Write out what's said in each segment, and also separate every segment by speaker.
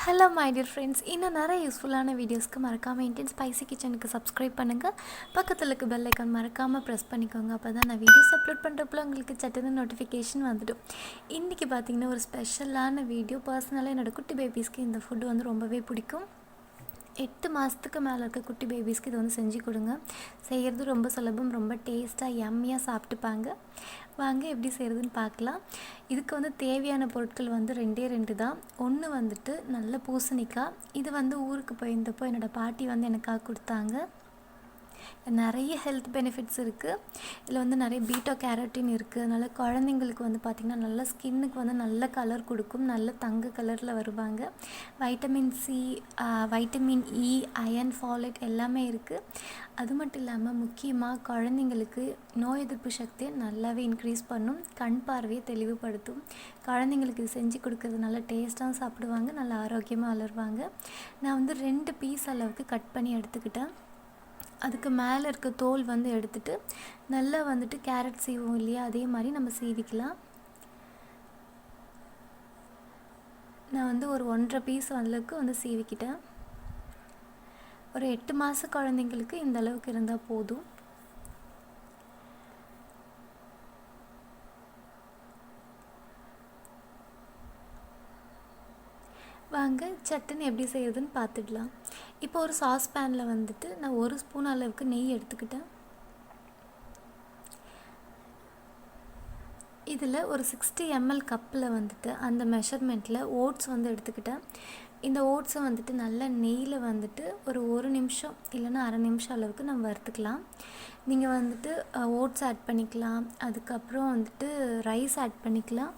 Speaker 1: Hello my dear friends, இன்னும் நிறைய யூஸ்ஃபுல்லான வீடியோஸ்க்கு மறக்காமல் இந்தியன் ஸ்பைசி கிச்சனுக்கு சப்ஸ்கிரைப் பண்ணுங்கள். பக்கத்தில் இருக்க பெல் ஐக்கான் மறக்காமல் ப்ரெஸ் பண்ணிக்கோங்க. அப்போ தான் நான் வீடியோஸ் அப்லோட் பண்ணுறப்போ உங்களுக்கு சட்டுன்னு நோட்டிஃபிகேஷன் வந்துடும். இன்றைக்கி பார்த்திங்கன்னா ஒரு ஸ்பெஷலான வீடியோ. பர்சனலாக என்னோடய குட்டி பேபிஸ்க்கு இந்த ஃபுட்டு வந்து ரொம்பவே பிடிக்கும். 8 மாதத்துக்கு மேலே இருக்க குட்டி பேபிஸ்க்கு இது வந்து செஞ்சு கொடுங்க. செய்கிறது ரொம்ப சுலபம், ரொம்ப டேஸ்ட்டாக யம்மியாக சாப்பிட்டுப்பாங்க. வாங்க எப்படி செய்கிறதுன்னு பார்க்கலாம். இதுக்கு வந்து தேவையான பொருட்கள் வந்து 2 தான். ஒன்று வந்துட்டு நல்ல பூசணிக்காய். இது வந்து ஊருக்கு போயிருந்தப்போ என்னோடய பாட்டி வந்து எனக்காக கொடுத்தாங்க. நிறைய ஹெல்த் பெனிஃபிட்ஸ் இருக்குது. இதில் வந்து நிறைய பீட்டா கேரோட்டின் இருக்குது. அதனால் குழந்தைங்களுக்கு வந்து பார்த்திங்கன்னா நல்ல ஸ்கின்னுக்கு வந்து நல்ல கலர் கொடுக்கும். நல்ல தங்க கலரில் வருவாங்க. Vitamin C, vitamin E, iron, folate எல்லாமே இருக்குது. அது மட்டும் இல்லாமல் முக்கியமாக குழந்தைங்களுக்கு நோய் எதிர்ப்பு சக்தியை நல்லாவே இன்க்ரீஸ் பண்ணும். கண் பார்வையை தெளிவுபடுத்தும். குழந்தைங்களுக்கு இது செஞ்சு கொடுக்குறது நல்லா டேஸ்ட்டாக சாப்பிடுவாங்க, நல்லா ஆரோக்கியமாக வளருவாங்க. நான் வந்து 2 பீஸ் அளவுக்கு கட் பண்ணி எடுத்துக்கிட்டேன். அதுக்கு மேலே இருக்க தோல் வந்து எடுத்துகிட்டு நல்லா வந்துட்டு கேரட் சீவோம் இல்லையா, அதே மாதிரி நம்ம சீவிக்கலாம். நான் வந்து ஒரு 1.5 பீஸ் அளவுக்கு வந்து சீவிக்கிட்டேன். ஒரு 8 மாத குழந்தைங்களுக்கு இந்த அளவுக்கு இருந்தால் போதும். வாங்க சட்டுன்னு எப்படி செய்யுதுன்னு பார்த்துடலாம். இப்போ ஒரு சாஸ் பேனில் வந்துட்டு நான் 1 ஸ்பூன் அளவுக்கு நெய் எடுத்துக்கிட்டேன். இதில் ஒரு 60 ml கப்பில் வந்துட்டு அந்த மெஷர்மெண்ட்டில் ஓட்ஸ் வந்து எடுத்துக்கிட்டேன். இந்த ஓட்ஸை வந்துட்டு நல்லா நெய்யில் வந்துட்டு ஒரு நிமிஷம் இல்லைன்னா அரை நிமிஷம் அளவுக்கு நம்ம வறுத்துக்கலாம். நீங்கள் வந்துட்டு ஓட்ஸ் ஆட் பண்ணிக்கலாம். அதுக்கப்புறம் வந்துட்டு ரைஸ் ஆட் பண்ணிக்கலாம்.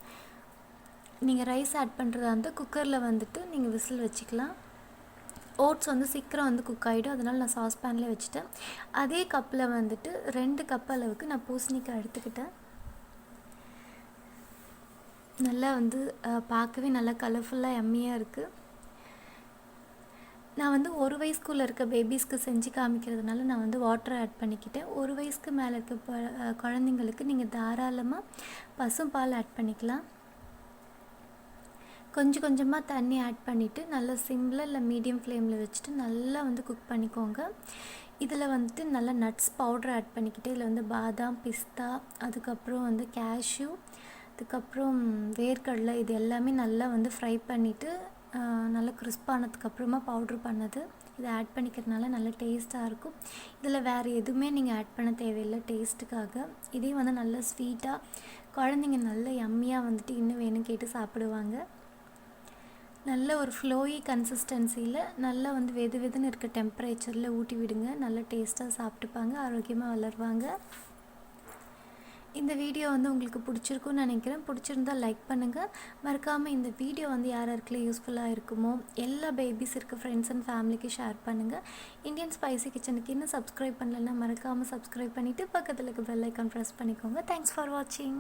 Speaker 1: நீங்கள் ரைஸ் ஆட் பண்ணுறதா இருந்தால் குக்கரில் வந்துட்டு நீங்கள் விசில் வச்சுக்கலாம். ஓட்ஸ் வந்து சீக்கிரம் வந்து குக் ஆகிடும். அதனால் நான் சாஸ் பேனில் வச்சுட்டேன். அதே கப்பில் வந்துட்டு 2 கப் அளவுக்கு நான் பூசணிக்காய் எடுத்துக்கிட்டேன். நல்லா வந்து பார்க்கவே நல்லா கலர்ஃபுல்லாக எம்மியாக இருக்குது. நான் வந்து 1 வயசுக்குள்ளே இருக்க பேபிஸ்க்கு செஞ்சு காமிக்கிறதுனால நான் வந்து வாட்டர் ஆட் பண்ணிக்கிட்டேன். 1 வயசுக்கு மேலே இருக்க குழந்தைங்களுக்கு நீங்கள் தாராளமாக பசும்பால் ஆட் பண்ணிக்கலாம். கொஞ்சம் கொஞ்சமாக தண்ணி ஆட் பண்ணிவிட்டு நல்லா சிம்மில் இல்லை மீடியம் ஃப்ளேமில் வச்சுட்டு நல்லா வந்து குக் பண்ணிக்கோங்க. இதில் வந்துட்டு நல்லா நட்ஸ் பவுடர் ஆட் பண்ணிக்கிட்டு இதில் வந்து பாதாம், பிஸ்தா, அதுக்கப்புறம் வந்து கேஷ்யூ, அதுக்கப்புறம் வேர்க்கடலை, இது எல்லாமே நல்லா வந்து ஃப்ரை பண்ணிவிட்டு நல்லா கிறிஸ்பானதுக்கப்புறமா பவுட்ரு பண்ணது இதை ஆட் பண்ணிக்கிறதுனால நல்லா டேஸ்ட்டாக இருக்கும். இதில் வேறு எதுவுமே நீங்கள் ஆட் பண்ண தேவையில்லை டேஸ்ட்டுக்காக. இதே வந்து நல்லா ஸ்வீட்டாக குழந்தைங்க நல்ல யம்மியாக வந்துட்டு இன்னும் வேணும் கேட்டு சாப்பிடுவாங்க. நல்ல ஒரு ஃப்ளோயி கன்சிஸ்டன்சியில் நல்லா வந்து வெதுன்னு இருக்க டெம்பரேச்சரில் ஊட்டி விடுங்க. நல்லா டேஸ்ட்டாக சாப்பிட்டுப்பாங்க, ஆரோக்கியமாக வளருவாங்க. இந்த வீடியோ வந்து உங்களுக்கு பிடிச்சிருக்குன்னு நினைக்கிறேன். பிடிச்சிருந்தால் லைக் பண்ணுங்கள். மறக்காமல் இந்த வீடியோ வந்து யாருக்கெல்லாம் யூஸ்ஃபுல்லாக இருக்குமோ எல்லா பேபிஸ் இருக்க ஃப்ரெண்ட்ஸ் அண்ட் ஃபேமிலிக்கு ஷேர் பண்ணுங்கள். இந்தியன் ஸ்பைசி கிச்சனுக்கு இன்னும் சப்ஸ்கிரைப் பண்ணலைன்னா மறக்காமல் சப்ஸ்கிரைப் பண்ணிவிட்டு பக்கத்தில் இருக்க பெல் ஐக்கான் ப்ரெஸ் பண்ணிக்கோங்க. தேங்க்ஸ் ஃபார் வாட்சிங்.